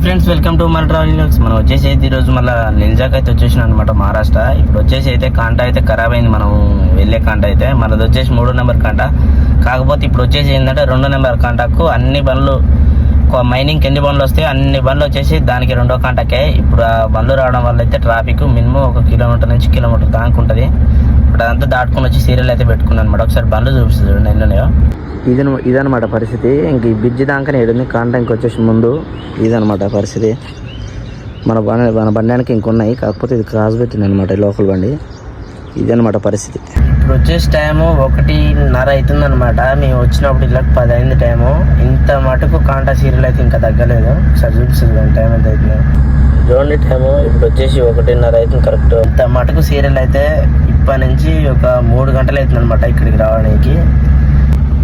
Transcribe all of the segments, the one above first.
Friends, welcome to మన travel vlogs. మనం వచ్చేసి అయితే ఈరోజు మళ్ళీ నిల్జాక్ అయితే వచ్చేసినాం అనమాట, మహారాష్ట్ర. ఇప్పుడు వచ్చేసి అయితే కాంటా అయితే ఖరాబ్ అయింది. మనం వెళ్ళే కాంటా అయితే మనది వచ్చేసి 3 నెంబర్ కాంటా. కాకపోతే ఇప్పుడు వచ్చేసి ఏంటంటే 2 నెంబర్ కాంటాకు అన్ని బండ్లు మైనింగ్కి ఎన్ని బండ్లు వస్తాయి అన్ని బండ్లు వచ్చేసి దానికి 2వ కాంటాకే. ఇప్పుడు ఆ బండ్లు రావడం వల్ల అయితే ట్రాఫిక్ మినిమం 1 కిలోమీటర్ నుంచి కిలోమీటర్ దాకా ఉంటుంది. ఇప్పుడు అదంతా దాటుకొని వచ్చి సీరియల్ అయితే పెట్టుకున్నాను అనమాట. ఒకసారి బండ్లు చూపిస్తుంది చూడండి ఎన్ని ఉన్నాయో. ఇదనమాట పరిస్థితి. ఇంక ఈ బ్రిడ్జ్ దాకా ఏడుంది కాంటా, ఇంకొచ్చేసి ముందు ఇదనమాట పరిస్థితి. మన బండానికి ఇంకొన్నాయి, కాకపోతే ఇది క్రాస్ పెట్టింది అనమాట లోకల్ బండి. ఇదనమాట పరిస్థితి. ఇప్పుడు వచ్చేసి టైము 1:30 అవుతుంది అనమాట. మేము వచ్చినప్పుడు ఇలా 10 అయింది టైము. ఇంత మటుకు కాంటా సీరియల్ అయితే ఇంకా తగ్గలేదు. ఒకసారి చూపిస్తుంది కానీ టైం ఎంత అవుతుంది చూడండి. టైము ఇప్పుడు వచ్చేసి 1:30 అవుతుంది కరెక్ట్. ఇంత మటుకు సీరియల్ అయితే ఇప్పటి నుంచి ఒక 3 గంటలు అవుతుంది అనమాట ఇక్కడికి రావడానికి.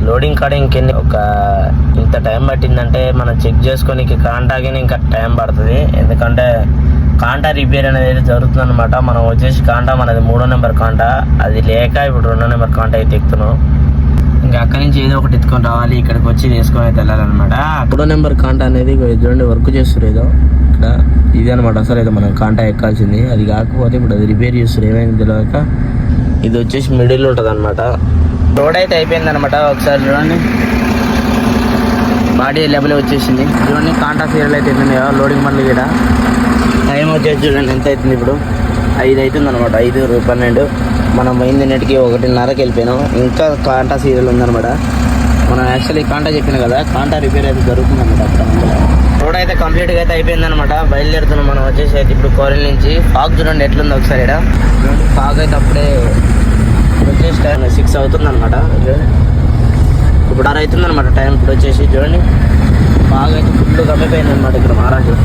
లోడింగ్ కాడ ఇంకెన్ని ఇంత టైం పట్టిందంటే మనం చెక్ చేసుకొని కాంటాకి ఇంకా టైం పడుతుంది. ఎందుకంటే కాంటా రిపేర్ అనేది జరుగుతుంది అనమాట. మనం వచ్చేసి కాంటా మనది 3వ నెంబర్ కాంటా, అది లేక ఇప్పుడు 2వ నెంబర్ కాంటా అయితే ఎక్కుతున్నాం. ఇంకా అక్కడి నుంచి ఏదో ఒకటి ఎత్తుకొని రావాలి, ఇక్కడికి వచ్చి తీసుకొని అయితే వెళ్ళాలన్నమాట. 3వ నెంబర్ కాంటా అనేది చూడండి వర్క్ చేస్తారు ఏదో ఇక్కడ. ఇది అనమాట అసలు అయితే మనం కాంటా ఎక్కాల్సింది. అది కాకపోతే ఇప్పుడు అది రిపేర్ చేస్తారు, ఏమైంది తెలియక. ఇది వచ్చేసి మిడిల్ ఉంటుంది అనమాట. రోడ్ అయితే అయిపోయింది అనమాట. ఒకసారి చూడండి బాడీ లెవెల్ వచ్చేసింది. చూడండి కాంటా సీరియల్ అయితే అవుతుంది లోడింగ్ బండ్లు కూడా. టైం వచ్చేసి చూడండి ఎంత అవుతుంది ఇప్పుడు 5 అవుతుంది అనమాట. 5:12 మనం పోయింది నెట్కి 1:30కి వెళ్ళిపోయినాం. ఇంకా కాంటా సీరియల్ ఉందనమాట. మనం యాక్చువల్లీ కాంటా చెప్పిన కదా, కాంటా రిపేర్ అయితే జరుగుతుంది అనమాట అక్కడ. రోడ్ అయితే కంప్లీట్గా అయితే అయిపోయింది అనమాట. బయలుదేరుతున్నాం మనం వచ్చేసి అయితే ఇప్పుడు కోరల్ నుంచి. ఫాగ్ చూడండి ఎట్లుంది ఒకసారి. ఇక్కడ ఫాగ్ అయితే అప్పుడే వచ్చేసి టైం 6 అవుతుంది అనమాట. ఇప్పుడు 6 అవుతుంది అనమాట టైం. ఇప్పుడు వచ్చేసి చూడండి బాగా అయితే ఫుల్ కమ్మిపోయింది అనమాట ఇక్కడ మహారాష్ట్ర.